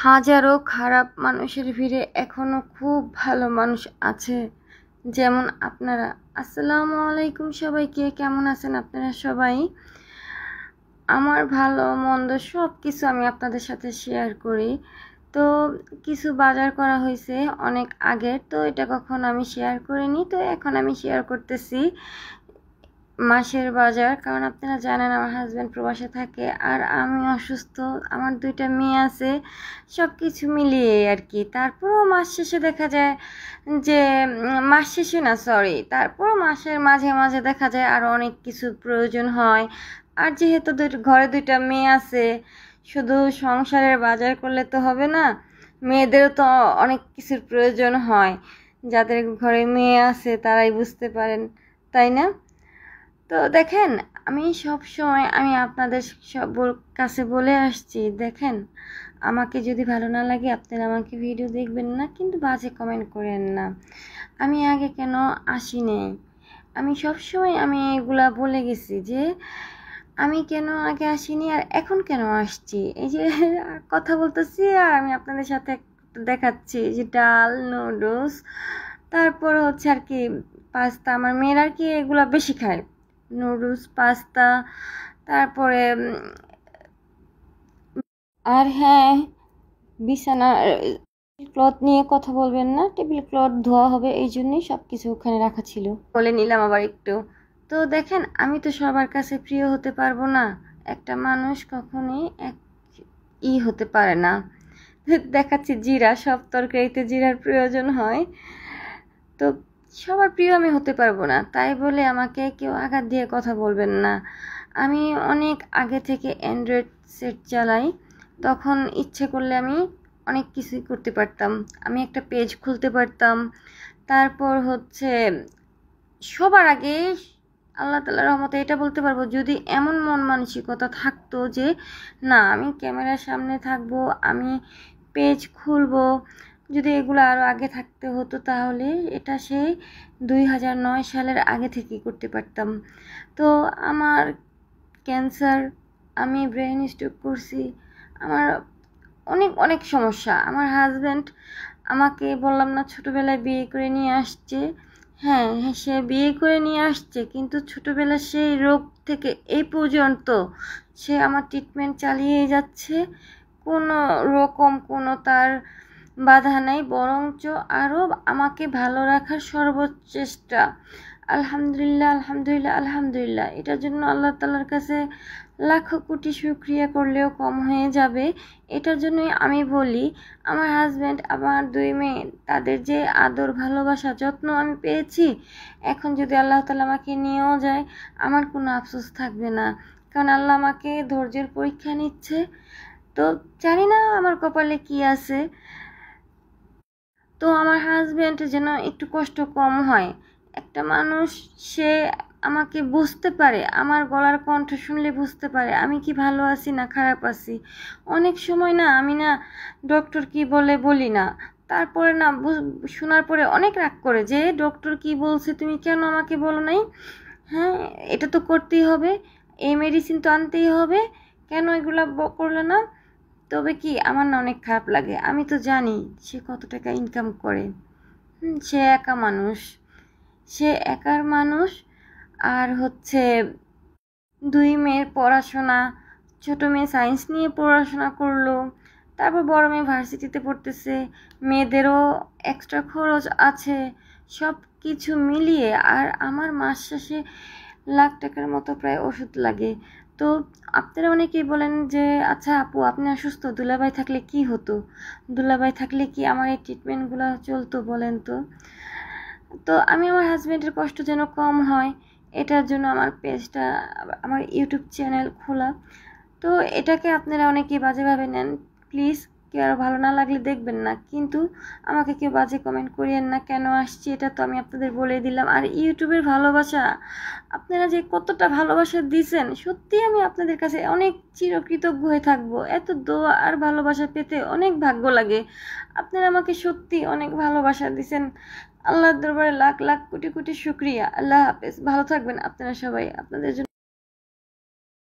হাজারো খারাপ মানুষের ভিড়ে এখনো খুব ভালো মানুষ আছে, যেমন আপনারা। আসসালামু আলাইকুম সবাইকে, কেমন আছেন আপনারা সবাই? আমার ভালো মন্দ সব কিছু আমি আপনাদের সাথে শেয়ার করি। তো কিছু বাজার করা হয়েছে অনেক আগের, তো এটা কখন আমি শেয়ার করিনি, তো এখন আমি শেয়ার করতেছি মাসের বাজার। কারণ আপনারা জানেন আমার হাজব্যান্ড প্রবাসে থাকে আর আমি অসুস্থ, আমার দুইটা মেয়ে আছে, সব কিছু মিলিয়ে আর কি। তারপরও মাস শেষে দেখা যায় যে মাস শেষে না, সরি, তারপর মাসের মাঝে মাঝে দেখা যায় আরও অনেক কিছু প্রয়োজন হয়। আর যেহেতু ঘরে দুইটা মেয়ে আছে, শুধু সংসারের বাজার করলে তো হবে না, মেয়েদেরও তো অনেক কিছুর প্রয়োজন হয়। যাদের ঘরে মেয়ে আছে তারাই বুঝতে পারেন, তাই না? তো দেখেন, আমি সব সময় আমি আপনাদের সব কাছে বলে আসছি, দেখেন, আমাকে যদি ভালো না লাগে আপনারা আমাকে ভিডিও দেখবেন না, কিন্তু বাজে কমেন্ট করেন না। আমি আগে কেন আসিনি, আমি সব সময় আমি এগুলা বলে গেছি যে আমি কেন আগে আসিনি আর এখন কেন আসছি। এই যে কথা বলতেছি আর আমি আপনাদের সাথে দেখাচ্ছি যে ডাল, নুডলস, তারপর হচ্ছে আর কি পাস্তা। আমার মেয়েরা আর কি এগুলা বেশি খায়, নুডলস, পাস্তা, তারপরে আর হ্যাঁ, বিছানা ক্লথ নিয়ে কথা বলবেন না, টেবিল ক্লথ ধোয়া হবে, এই জন্যই সব কিছু ওখানে রাখা ছিল, বলে নিলাম আবার একটু। তো দেখেন, আমি তো সবার কাছে প্রিয় হতে পারবো না, একটা মানুষ কখনোই হতে পারে না। দেখাচ্ছি জিরা, সব তরকারিতে জিরার প্রয়োজন হয়, তো সবার প্রিয় আমি হতে পারবো না, তাই বলে আমাকে কেউ আঘাত দিয়ে কথা বলবেন না। আমি অনেক আগে থেকে অ্যান্ড্রয়েড সেট চালাই, তখন ইচ্ছে করলে আমি অনেক কিছুই করতে পারতাম। আমি একটা পেজ খুলতে পারতাম, তারপর হচ্ছে সবার আগে আল্লাহ তাআলার রহমতে এটা বলতে পারবো, যদি এমন মন মানসিকতা থাকতো যে না আমি ক্যামেরার সামনে থাকবো, আমি পেজ খুলবো, যদি এগুলো আরও আগে থাকতে হতো তাহলে এটা সেই 2009 সালের আগে থেকেই করতে পারতাম। তো আমার ক্যান্সার, আমি ব্রেন স্ট্রোক করছি, আমার অনেক অনেক সমস্যা। আমার হাজব্যান্ড আমাকে বললাম না ছোটোবেলায় বিয়ে করে নিয়ে আসছে, হ্যাঁ সে বিয়ে করে নিয়ে আসছে, কিন্তু ছোটোবেলায় সেই রোগ থেকে এই পর্যন্ত সে আমার ট্রিটমেন্ট চালিয়ে যাচ্ছে, কোনো রকম কোনো তার বাধা নেই, বরঞ্চ আরও আমাকে ভালো রাখার সর্বোচ্চ চেষ্টা। আলহামদুলিল্লাহ, আলহামদুলিল্লাহ, আলহামদুলিল্লাহ। এটার জন্য আল্লাহ তাআলার কাছে লাখো কোটি শুকরিয়া করলেও কম হয়ে যাবে। এটার জন্যই আমি বলি, আমার হাজব্যান্ড, আমার দুই মেয়ে, তাদের যে আদর, ভালোবাসা, যত্ন আমি পেয়েছি, এখন যদি আল্লাহ তাআলা আমাকে নিয়েও যায় আমার কোনো আফসোস থাকবে না, কারণ আল্লাহ আমাকে ধৈর্যের পরীক্ষা নিচ্ছে। তো জানি না আমার কপালে কি আছে, তো আমার হাজব্যান্ড যেন একটু কষ্ট কম হয়। একটা মানুষ, সে আমাকে বুঝতে পারে, আমার গলার কণ্ঠ শুনলে বুঝতে পারে আমি কি ভালো আছি না খারাপ আছি। অনেক সময় না আমি না ডক্টর কি বলে বলি না, তারপরে না শোনার পরে অনেক রাগ করে যে ডক্টর কি বলছে তুমি কেন আমাকে বলো নাই, হ্যাঁ এটা তো করতেই হবে, এই মেডিসিন তো আনতেই হবে, কেন এগুলো করলে না। তবে কি আমার না অনেক খারাপ লাগে, আমি তো জানি সে কত টাকা ইনকাম করে, সে একা মানুষ, সে একার মানুষ। আর হচ্ছে দুই মেয়ের পড়াশোনা, ছোট মেয়ে সায়েন্স নিয়ে পড়াশোনা করলো, তারপর বড় মেয়ে ভার্সিটিতে পড়তেছে, মেয়েদেরও এক্সট্রা খরচ আছে, সব কিছু মিলিয়ে। আর আমার মাস শেষে লাখ টাকার মতো প্রায় ওষুধ লাগে। তো আপনারা অনেকেই বলেন যে আচ্ছা আপু আপনি অসুস্থ, দুলাভাই থাকলে কি হতো, দুলাভাই থাকলে কি আমার এই ট্রিটমেন্টগুলো চলতো বলেন তো। তো আমি আমার হাজব্যান্ডের কষ্ট যেন কম হয়, এটার জন্য আমার পেজটা, আমার ইউটিউব চ্যানেল খোলা। তো এটাকে আপনারা অনেকেই বাজেভাবে নেন, প্লিজ কেউ আরও ভালো না লাগলে দেখবেন না, কিন্তু আমাকে কেউ বাজে কমেন্ট করিয়েন না। কেন আসছি এটা তো আমি আপনাদের বলে দিলাম। আর ইউটিউবের ভালোবাসা, আপনারা যে কতটা ভালোবাসা দিয়েছেন, সত্যি আমি আপনাদের কাছে অনেক চিরকৃতজ্ঞ হয়ে থাকবো। এত দোয়া আর ভালোবাসা পেতে অনেক ভাগ্য লাগে, আপনারা আমাকে সত্যি অনেক ভালোবাসা দিয়েছেন। আল্লাহর দরবারে লাখ লাখ কোটি কোটি শুকরিয়া। আল্লাহ হাফেজ, ভালো থাকবেন আপনারা সবাই, আপনাদের জন্য